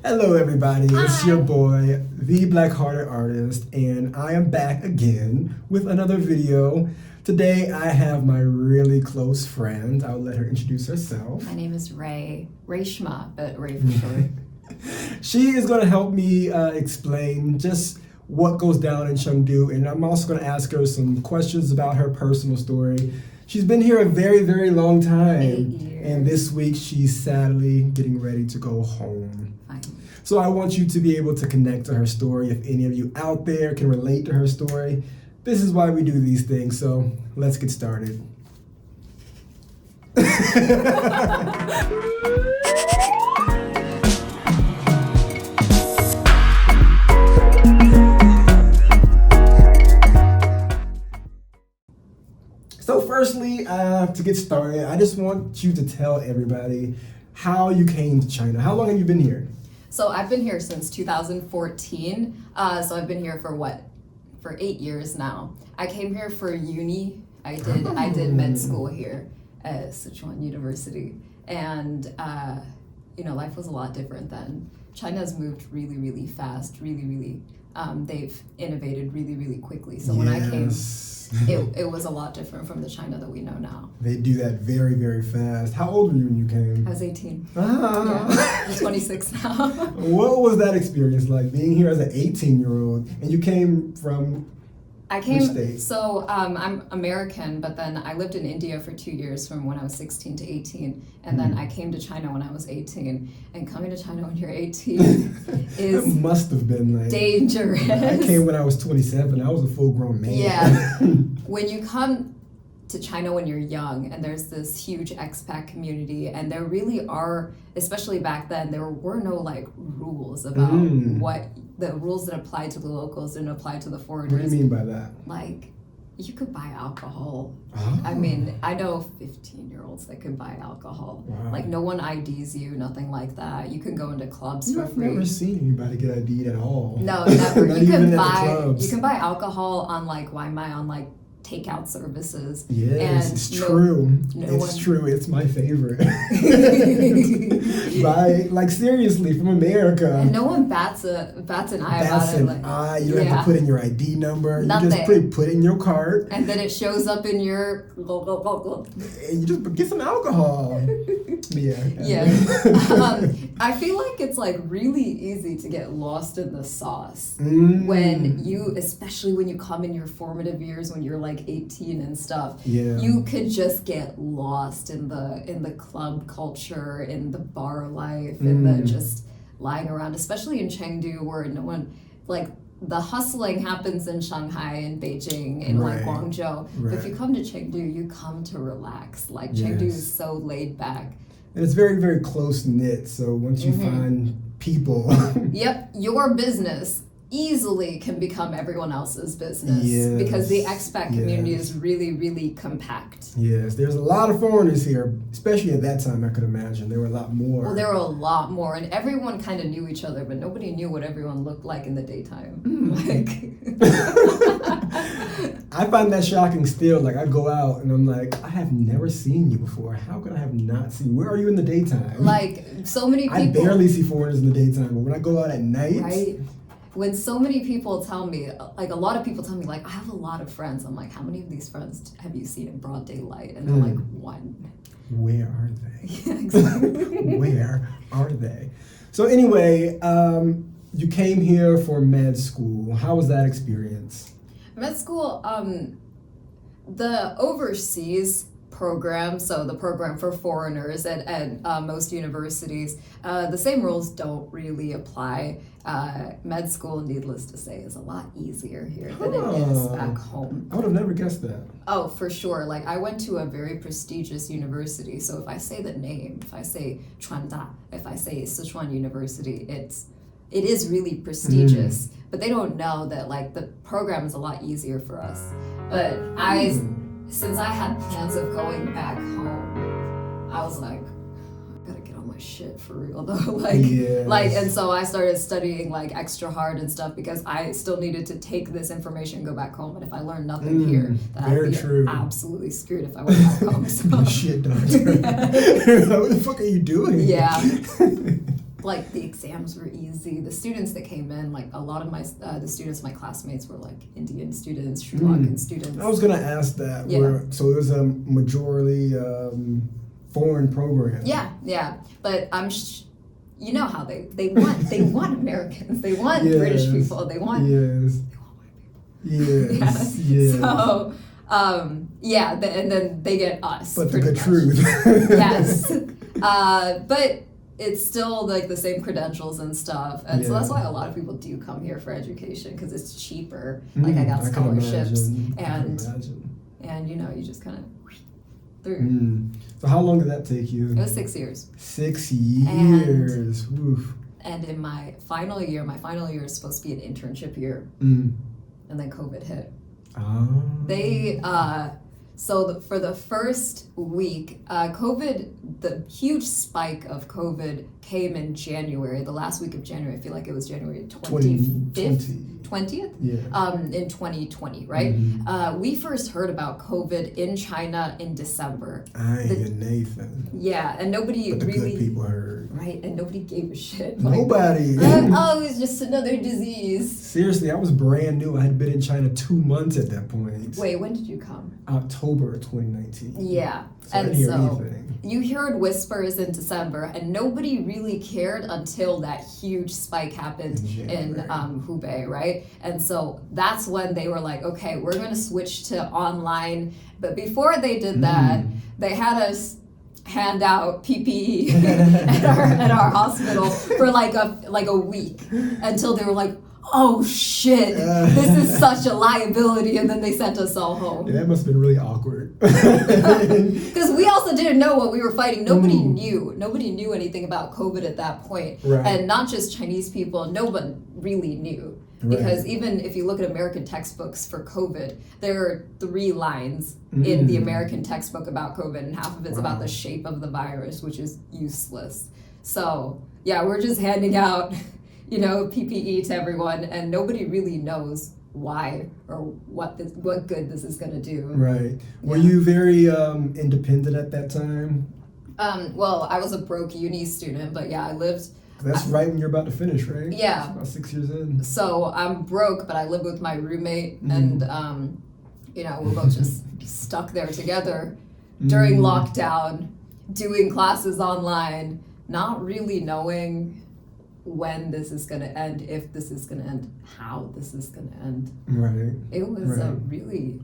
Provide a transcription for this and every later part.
Hello, everybody. It's Hi. your boy, the Black-Hearted Artist, and I am back again with another video. Today, I have my really close friend. I'll let her introduce herself. My name is Ray. Rayshma, but Ray for short. She is going to help me explain just what goes down in Chengdu, and I'm also going to ask her some questions about her personal story. She's been here a very, very long time. 8 years. And this week, she's sadly getting ready to go home. Fine. So I want you to be able to connect to her story. If any of you out there can relate to her story, this is why we do these things. So let's get started. So firstly, to get started, I just want you to tell everybody how you came to China. How long have you been here? So I've been here since 2014. So I've been here for 8 years now. I came here for uni. I did med school here at Sichuan University, and life was a lot different then. China's moved really, really fast. They've innovated really, really quickly. So when I came, it was a lot different from the China that we know now. They do that very, very fast. How old were you when you came? I was 18. Ah. Yeah, I'm 26 now. What was that experience like, being here as an 18-year-old? And you came from which state? So I'm American, but then I lived in India for 2 years from when I was 16 to 18. And then I came to China when I was 18. And coming to China when you're 18 is It must have been like dangerous. I came when I was 27. I was a full-grown man. Yeah. When you come to China when you're young, and there's this huge expat community, and there really are, especially back then, there were no like rules about what the rules that apply to the locals didn't apply to the foreigners. What do you mean by that? Like, you could buy alcohol. Oh. I mean, I know 15-year-olds that can buy alcohol. Wow. Like, no one IDs you, nothing like that. You can go into clubs for I've free. never seen anybody get ID'd at all. No, never. Not You even can at the clubs. you can buy alcohol on like Waimai, on like takeout services. Yes, and it's true. It's true. It's my favorite. Like seriously, from America. And no one bats an eye That's about it. an Like, eye. You don't have to put in your ID number. Nothing. You just put in your card. and then it shows up in your And you just get some alcohol. Yeah. I feel like it's like really easy to get lost in the sauce especially when you come in your formative years, when you're like 18 and stuff. Yeah. You could just get lost in the club culture, in the bar life, in the just lying around, especially in Chengdu, where no one, like, the hustling happens in Shanghai and Beijing and like Guangzhou. Right. But if you come to Chengdu, you come to relax. Like, Chengdu is so laid back. And it's very, very close knit. So once you find people. Yep, your business easily can become everyone else's business because the expat community is really, really compact. Yes, there's a lot of foreigners here, especially at that time, I could imagine. There were a lot more. Well, there were a lot more, and everyone kind of knew each other, but nobody knew what everyone looked like in the daytime. I find that shocking still. Like, I go out and I'm like, I have never seen you before. How could I have not seen you? Where are you in the daytime? Like, so many people. I barely see foreigners in the daytime, but when I go out at night. Right? When so many people tell me, like a lot of people tell me, like, I have a lot of friends. I'm like, how many of these friends have you seen in broad daylight? And they're like, one. Where are they? Yeah, exactly. Where are they? So anyway, you came here for med school. How was that experience? Med school, the overseas program, so the program for foreigners at most universities, the same rules don't really apply. Med school, needless to say, is a lot easier here than it is back home. I would have never guessed that. Oh, for sure. Like, I went to a very prestigious university, so if I say the name, if I say Chuanda, if I say Sichuan University, it is really prestigious, but they don't know that, like, the program is a lot easier for us. But since I had plans of going back home, I was like, I gotta get on my shit for real though. And so I started studying like extra hard and stuff because I still needed to take this information and go back home. And if I learned nothing here, then I'd be absolutely screwed if I went back home. So. Shit, doctor. What the fuck are you doing? Yeah. like the exams were easy. The students that came in, like a lot of the students, my classmates were like Indian students, Sri Lankan students. I was gonna ask that. Yeah. So it was a majority foreign program. Yeah. But you know how they want Americans, they want British people, they want white people. Yes. So and then they get us. But the much. truth. Yes. But it's still like the same credentials and stuff, and so that's why a lot of people do come here for education, because it's cheaper. Like I got scholarships, and you know, you just kind of through. So how long did that take you? It was 6 years. 6 years. And in my final year is supposed to be an internship year, and then COVID hit. They for the first week, the huge spike of COVID came in January, the last week of January. I feel like it was January 20th? Yeah. In 2020, right? We first heard about COVID in China in December. Nathan. Yeah, and nobody but the really... good people heard. Right, and nobody gave a shit. Nobody. It's just another disease. Seriously, I was brand new. I had been in China 2 months at that point. Wait, when did you come? October 2019. Yeah. So I didn't hear anything. You heard whispers in December, and nobody really cared until that huge spike happened in Hubei, right? And so that's when they were like, okay, we're going to switch to online. But before they did that, they had us hand out PPE at our hospital for like a week, until they were like, oh shit, this is such a liability, and then they sent us all home. Yeah, that must have been really awkward. Because we also didn't know what we were fighting. Nobody knew anything about COVID at that point. Right. And not just Chinese people, no one really knew. Right. Because even if you look at American textbooks for COVID, there are 3 lines in the American textbook about COVID, and half of it's about the shape of the virus, which is useless. So yeah, we're just handing out PPE to everyone, and nobody really knows why or what good this is going to do. Right. Were you very independent at that time? Well, I was a broke uni student, but yeah, I lived... That's right when you're about to finish, right? Yeah. That's about 6 years in. So I'm broke, but I live with my roommate, and we're both just stuck there together during lockdown, doing classes online, not really knowing when this is going to end, if this is going to end, how this is going to end. Right. It was a really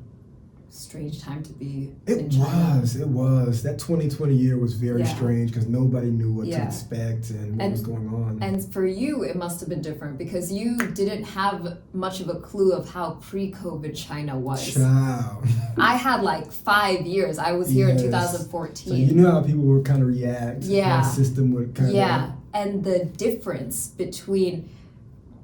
strange time to be in China. It was. That 2020 year was very strange, because nobody knew what to expect and what was going on. And for you, it must have been different, because you didn't have much of a clue of how pre-COVID China was. Wow. I had like 5 years. I was here in 2014. So you knew how people would kind of react. Yeah. How the system would kind of... Yeah. And the difference between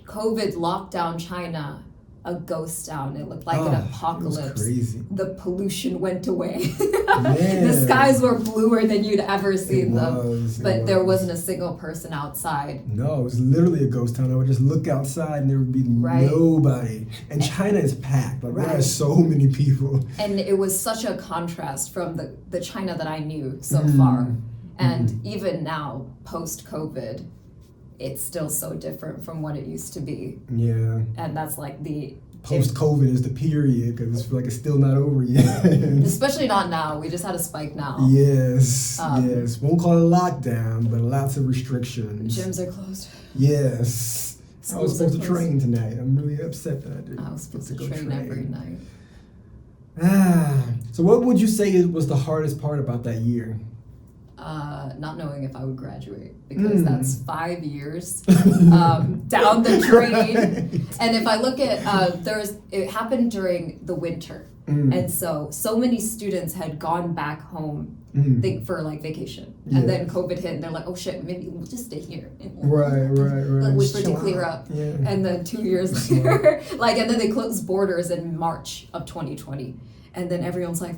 COVID lockdown China, a ghost town, it looked like an apocalypse. It was crazy. The pollution went away. The skies were bluer than you'd ever seen them. But there wasn't a single person outside. No, it was literally a ghost town. I would just look outside and there would be nobody. And China is packed. Like there are so many people. And it was such a contrast from the China that I knew so far. And even now, post-COVID, it's still so different from what it used to be. Yeah. And that's like the... Post-COVID is the period, because it's like it's still not over yet. Especially not now. We just had a spike now. Yes. Won't call it a lockdown, but lots of restrictions. Gyms are closed. Yes. I was supposed to train tonight. I'm really upset that I didn't. I was supposed to train every night. So what would you say was the hardest part about that year? Not knowing if I would graduate, because that's 5 years down the drain. And if I look at, it happened during the winter. And so many students had gone back home for like vacation. And then COVID hit, and they're like, oh shit, maybe we'll just stay here. Right. Wait for it to clear up. Yeah. And then 2 years later, and then they closed borders in March of 2020. And then everyone's like,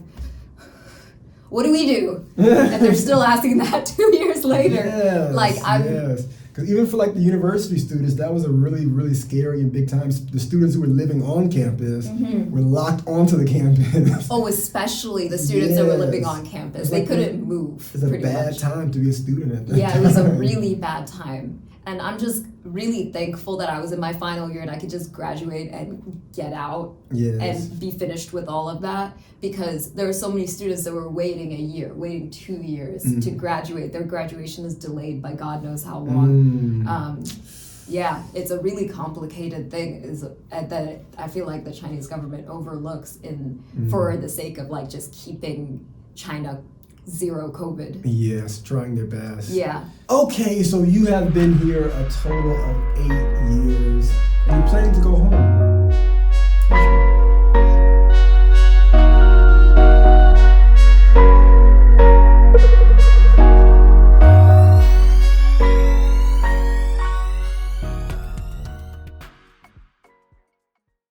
what do we do? And they're still asking that 2 years later. Yes. Because even for like the university students, that was a really, really scary and big time. The students who were living on campus were locked onto the campus. Oh, especially the students that were living on campus. They couldn't move. It's a bad time to be a student at that time. Yeah, it was a really bad time. And I'm just really thankful that I was in my final year and I could just graduate and get out and be finished with all of that, because there were so many students that were waiting a year, waiting 2 years to graduate. Their graduation is delayed by God knows how long. Yeah, it's a really complicated thing that I feel like the Chinese government overlooks for the sake of like just keeping China zero COVID. Yes, trying their best. Yeah. Okay, so you have been here a total of 8 years. Are you planning to go home?